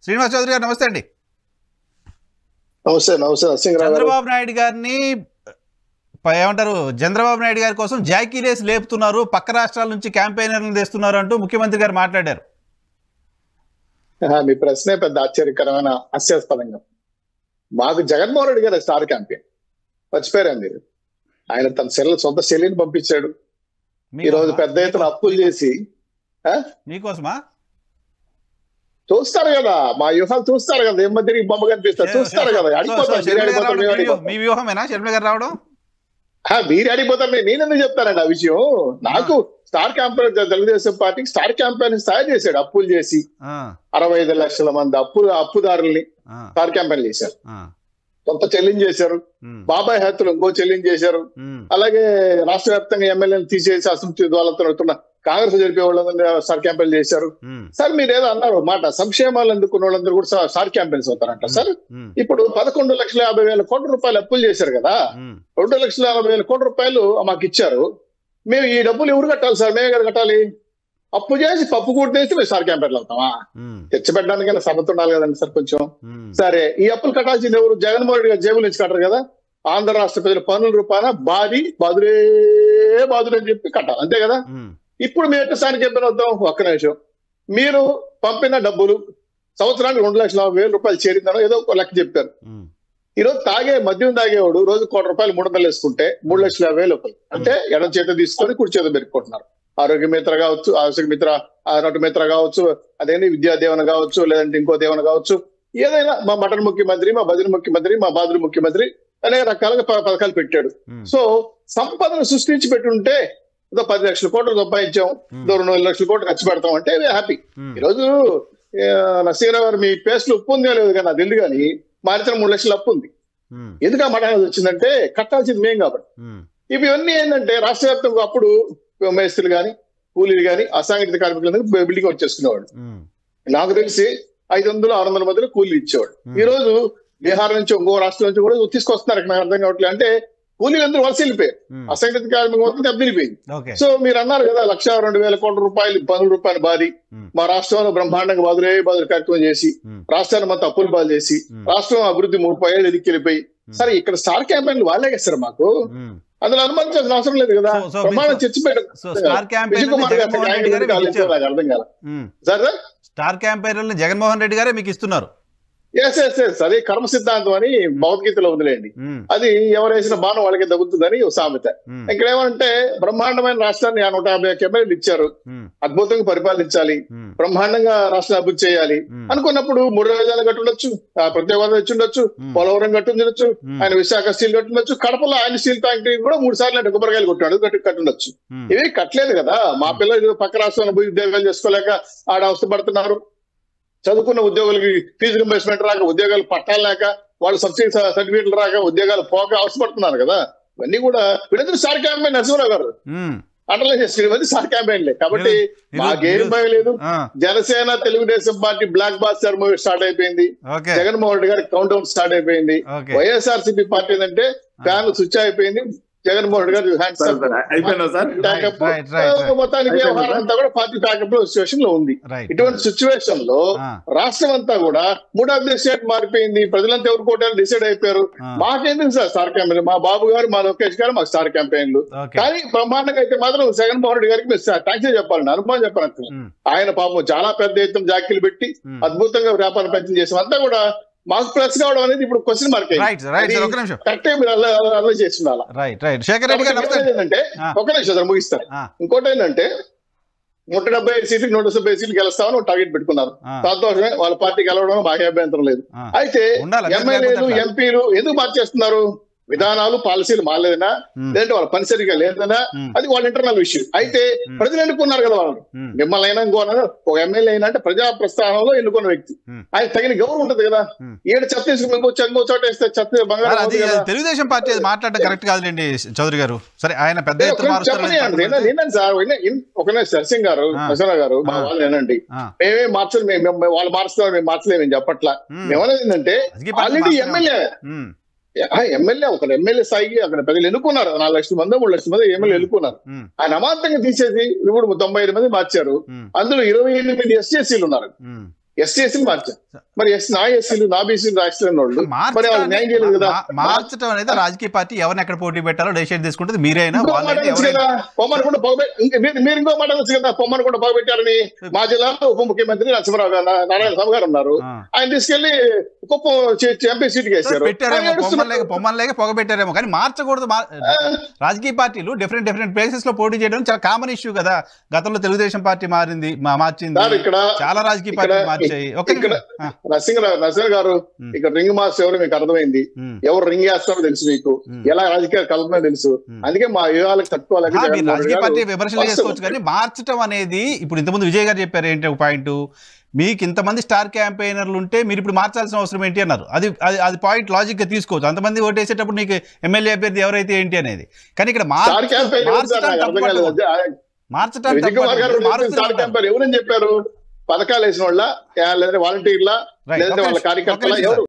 శ్రీనివాస్ చౌదరి గారు నమస్తే అండి. నమస్తే నమస్తే. చంద్రబాబు నాయుడు గారిని ఏమంటారు, చంద్రబాబు నాయుడు గారి కోసం జాకీలేసి లేపుతున్నారు, పక్క రాష్ట్రాల నుంచి క్యాంపెయినర్లను తెస్తున్నారు అంటూ ముఖ్యమంత్రి గారు మాట్లాడారు. మీ ప్రశ్నే పెద్ద ఆశ్చర్యకరమైన హాస్యాస్పదంగా. మాకు జగన్మోహన్ రెడ్డి గారు స్టార్ క్యాంపెయిన్ మర్చిపోయారు మీరు. ఆయన తన సొంత చెల్లిని పంపించాడు. ఈ రోజు పెద్ద ఎత్తున అప్పులు చేసి మీకోసమా చూస్తారు కదా, మా వ్యూహాలు చూస్తారు కదా, ఏం తిరిగి బొమ్మ కనిపిస్తారు చూస్తారు కదా. మీ వ్యూహమేనా షర్మిల గారు రావడం? మీరు అడిగిపోతారు, నేనెందుకు చెప్తానండి ఆ విషయం. నాకు స్టార్ క్యాంపెయిన్, తెలుగుదేశం పార్టీకి స్టార్ క్యాంపెయిన్ తయారు చేశాడు. అప్పులు చేసి 65 లక్షల మంది అప్పుదారుల్ని స్టార్ క్యాంపెయిన్ చేశారు. కొంత చెల్లించేశారు, బాబాయ్ హత్యలు ఇంకో చెల్లించేశారు. అలాగే రాష్ట్ర వ్యాప్తంగా ఎమ్మెల్యేలు తీసేసి అసంతృప్తి వాళ్ళతో కాంగ్రెస్ జరిపే వాళ్ళందరూ స్టార్ క్యాంపెయిన్ చేశారు. సార్ మీరు ఏదో అన్నారు మాట, సంక్షేమాలు అందుకున్న వాళ్ళందరూ కూడా స్టార్ క్యాంపెయిన్స్ అవుతారంట. సార్ ఇప్పుడు 11,50,000 కోట్ల రూపాయలు అప్పులు చేశారు కదా, 2,50,000 కోట్ల రూపాయలు మాకు ఇచ్చారు. మేము ఈ డబ్బులు ఎవరు కట్టాలి సార్? మేమే కదా కట్టాలి. అప్పు చేసి పప్పు కూడితే మేము స్టార్ క్యాంపెయిన్లు అవుతామా? తెచ్చిపెట్టడానికైనా సమత ఉండాలి కదండి సార్ కొంచెం. సరే, ఈ అప్పులు కట్టాల్సింది ఎవరు? జగన్మోహన్ రెడ్డి గారు జేబుల నుంచి కట్టరు కదా. ఆంధ్ర రాష్ట్ర ప్రజల పన్నుల రూపాయన బాదురే అని చెప్పి కట్టాలి, అంతే కదా. ఇప్పుడు మేము ఎట్లా స్టార్ క్యాంపెయిన్ అవుతాం? ఒక్క నిమిషం. మీరు పంపిన డబ్బులు సంవత్సరానికి 2,50,000 రూపాయలు చేరిందనో ఏదో ఒక లెక్క చెప్పారు. ఈరోజు మద్యం తాగేవాడు రోజు ₹1,00,000 300 వేసుకుంటే 3,50,000 అంటే ఎడం చేత తీసుకొని కుడి చేత పెట్టుకుంటున్నారు. ఆరోగ్య మిత్ర కావచ్చు, ఆరోగ్య మిత్ర, నటు మిత్ర కావచ్చు, అదేంటి విద్యా దేవన కావచ్చు, లేదంటే ఇంకో దేవన కావచ్చు, ఏదైనా మా మటన్ ముఖ్యమంత్రి, మా బదిరి ముఖ్యమంత్రి, మా బాదురు ముఖ్యమంత్రి అనేక రకాలుగా పథకాలు పెట్టాడు. సో సంపదను సృష్టించి పెట్టుంటే 10 లక్షల కోట్లు సంపాదించాం, 2 లక్షల కోట్లు ఖర్చు పెడతాం అంటే హ్యాపీ. ఈరోజు నరసింహరావు గారు మీ పేస్ట్ ఉప్పు ఉందో లేదు కానీ నాకు తెలియదు, కానీ మా ఇతర 3 లక్షల అప్పు ఉంది. ఎందుకు ఆ మాట వచ్చిందంటే కట్టాల్సింది మేం కాబట్టి. ఇవన్నీ ఏంటంటే రాష్ట్ర వ్యాప్తంగా అప్పుడు మేస్త్రులు కానీ కూలీలు కానీ అసంఘటిత కార్మికులందరూ బిల్డింగ్ వచ్చేసుకునేవాడు. నాకు తెలిసి 500-600 మందిలో కూలీలు ఇచ్చేవాడు. ఈ రోజు బీహార్ నుంచి ఇంకో రాష్ట్రం నుంచి కూడా తీసుకొస్తున్నారు. నాకు అర్థం కావట్లేదు. అంటే కూలీలందరూ వలస వెళ్ళిపోయారు, అసంఘటిత కార్మికం మొత్తం దెబ్బతినిపోయింది. సో మీరు అన్నారు కదా 1,02,000 కోట్ల రూపాయలు పన్నుల రూపాయలు బాది మా రాష్ట్రంలో బ్రహ్మాండంగా బాదురే కార్యక్రమం చేసి రాష్ట్రాన్ని మొత్తం అప్పులు బాధ చేసి రాష్ట్రం అభివృద్ధి 30 ఏళ్ళు ఎదిక్కెళ్ళిపోయి. సరే, ఇక్కడ స్టార్ క్యాంపెయిన్లు వాళ్ళే చేస్తారు, మాకు అందులో అనుమానించాల్సిన అవసరం లేదు కదా. ప్రమాణం చర్చిపోయాడు అర్థం కాల సార్. స్టార్ క్యాంపెయినర్లు జగన్మోహన్ రెడ్డి గారే మీకు ఇస్తున్నారు. అదే కర్మ సిద్ధాంతం అని భగవద్గీతలో ఉందిలేండి. అది ఎవరేసిన బాణం వాళ్ళకి తగ్గుతుందని సామెత. ఇక్కడ ఏమంటే బ్రహ్మాండమైన రాష్ట్రాన్ని 150 ఎమ్మెల్యేలు ఇచ్చారు, అద్భుతంగా పరిపాలించాలి, బ్రహ్మాండంగా రాష్ట్రాన్ని అభివృద్ధి చేయాలి అనుకున్నప్పుడు 3 రాజధానులు కట్టుండొచ్చు, ప్రత్యేక హోదా ఇచ్చుండొచ్చు, పోలవరం కట్టుండొచ్చు, ఆయన విశాఖ స్టీల్ కట్టుండొచ్చు, కడపలో ఆయన స్టీల్ ఫ్యాక్టరీ కూడా 3 సార్లు కొబ్బరికాయలు కట్టుండొచ్చు. ఇవి కట్టలేదు కదా. మా పిల్లలు పక్క రాష్ట్రంలో పోయి ఉద్యోగాలు చేసుకోలేక ఆడ అవస్థపడుతున్నారు. చదువుకున్న ఉద్యోగులకి ఫీజు రింబర్స్మెంట్ రాక, ఉద్యోగాలు పట్టాలు లేక, వాళ్ళు సబ్సిడీ సర్టిఫికేట్లు రాక, ఉద్యోగాలు పోక అవసరపడుతున్నారు కదా. ఇవన్నీ కూడా వీళ్ళందరూ స్టార్ క్యాంపెయిన్. నరసింహరావు గారు అండర్లైన్ చేసుకునేది స్టార్ క్యాంపెయిన్లే. కాబట్టి మాకేం భయం లేదు. Janasena Telugu Desam party blockbuster movie start అయిపోయింది. జగన్మోహన్ రెడ్డి గారి కౌంట్ డౌన్ స్టార్ట్ అయిపోయింది. వైఎస్ఆర్సీపీ పార్టీ ఏంటంటే ఫ్యాన్ స్విచ్ అయిపోయింది. జగన్మోహన్ రెడ్డి గారు మొత్తానికి వ్యవహారం అంతా కూడా పార్టీ ప్యాకప్ లో సిచ్యువేషన్ లో ఉంది. ఇటువంటి సిచ్యువేషన్ లో రాష్ట్రం అంతా కూడా 3 స్టేట్ మారిపోయింది. ప్రజలంతా ఎవరు కోటాలు డిసైడ్ అయిపోయారు. మాకేందుకు సార్ స్టార్ క్యాంపెయిన్? మా బాబు గారు, మా లోకేష్ గారు మాకు స్టార్ క్యాంపెయిన్లు. కానీ బ్రహ్మాండంగా అయితే మాత్రం జగన్మోహన్ రెడ్డి గారికి మీరు థ్యాంక్స్ చెప్పాలండి, అనుభవం చెప్పాలి. ఆయన పాపం చాలా పెద్ద ఎత్తున జాకీలు పెట్టి అద్భుతంగా వ్యాపార ప్రయత్నం చేసాం. అంతా కూడా మాకు ప్లస్ కావడం అనేది ఇప్పుడు క్వశ్చన్ మార్క్ కరెక్ట్ మీరు అలా చేస్తున్నారు. ఏంటంటే ఒక నిమిషం ముగిస్తారు. ఇంకోటి ఏంటంటే 175 సీట్లు 170 సీట్లు గెలుస్తామని ఒక టార్గెట్ పెట్టుకున్నారు. సంతోషమే, వాళ్ళ పార్టీ గెలవడం మాకే అభ్యంతరం లేదు. అయితే ఎమ్మెల్యేలు ఎంపీలు ఎందుకు మార్చేస్తున్నారు? విధానాలు పాలసీలు మారలేదనా, లేదంటే వాళ్ళ పని సరిగా లేదనా, అది వాళ్ళ ఇంటర్నల్ విషయం. అయితే ప్రజలు ఎన్నుకున్నారు కదా వాళ్ళు. మిమ్మల్ని అయినా ఒక ఎమ్మెల్యే అయినా అంటే ప్రజా ప్రస్థానంలో ఎన్నుకున్న వ్యక్తి, ఆయన తగిన గౌరవం ఉంటది కదా. ఏడు ఛత్తీస్గఢ్ ఇంకో చోట వేస్తే తెలుగుదేశం పార్టీ మాట్లాడడం కరెక్ట్ కాదులేండి చౌదరి గారు. సరే, ఆయన పెద్ద నేనండి సార్, ఒకనే సరసింగ్ గారు, ప్రసన్న గారు, మా వాళ్ళు ఏనండి, మేమే మార్చలేదు, వాళ్ళు మార్చుతారు, మేము మార్చలేము చెప్పట్లా. మేమనేది ఏంటంటే ఆల్రెడీ ఎమ్మెల్యే ఒక ఎమ్మెల్యే స్థాయికి అక్కడ ప్రజలు ఎన్నుకున్నారు. 4 లక్షల మంది 3 లక్షల మంది ఎమ్మెల్యే ఎన్నుకున్నారు. ఆయన అమాంతంగా తీసేసి ఇప్పుడు 95 మంది మార్చారు. అందులో 28 SCSలు ఉన్నారు. ఎస్సీలు మార్చారు. మరి నా ఎస్సీలు నా బీసీలు రాష్ట్రం వాళ్ళు మరి వాళ్ళు న్యాయం చేయలేదు కదా. మార్చడం అనేది రాజకీయ పార్టీ ఎవరిని ఎక్కడ పోటీ పెట్టాలో డెసిషన్ తీసుకుంటుంది మీరైనా. పొమ్మనకుండా మీరు ఇంకో మాట వచ్చు కదా, పొమ్మనకుండా బాగుపెట్టారని. మా జిల్లాలో ఉప ముఖ్యమంత్రి నరసింహరావు గారు, నారాయణ స్వామి గారు ఉన్నారు. ఆయన తీసుకెళ్లి కుప్పం ఎంపీ సీట్కి వేశారు. పొమ్మలేక పొగబెట్టారేమో కానీ మార్చకూడదు. రాజకీయ పార్టీలు డిఫరెంట్ ప్లేసెస్ లో పోటీ చేయడం చాలా కామన్ ఇష్యూ కదా. గతంలో తెలుగుదేశం పార్టీ మార్చింది, చాలా రాజకీయ పార్టీలు మార్చాయి. నరసింహ గారు ఇక్కడ రింగ్ మాస్టర్ ఎవరు మీకు అర్థమైంది, ఎవరు రింగ్ వేస్తారో తెలుసు, మీకు ఎలా రాజకీయ కల్పన తెలుసు. అందుకే మా వ్యూహాలకు తట్టుకోవాలి. రాజకీయ పార్టీ విమర్శలు చేసుకోవచ్చు కానీ మార్చడం అనేది ఇప్పుడు ఇంతకుముందు విజయ్ గారు చెప్పారు ఏంటి ఒక పాయింట్, మీకు ఇంతమంది స్టార్ క్యాంపెయినర్లు ఉంటే మీరు ఇప్పుడు మార్చాల్సిన అవసరం ఏంటి అన్నారు. అది పాయింట్ లాజిక్ గా తీసుకోవచ్చు. అంతమంది ఓటేసేటప్పుడు నీకు ఎమ్మెల్యే అభ్యర్థి ఎవరైతే ఏంటి అనేది. కానీ ఇక్కడ ఎవరని చెప్పారు, పథకాలు వేసిన వాళ్ళ లేదా వాలంటీర్ల లేదా వాళ్ళ కార్యకర్తల ఎవరు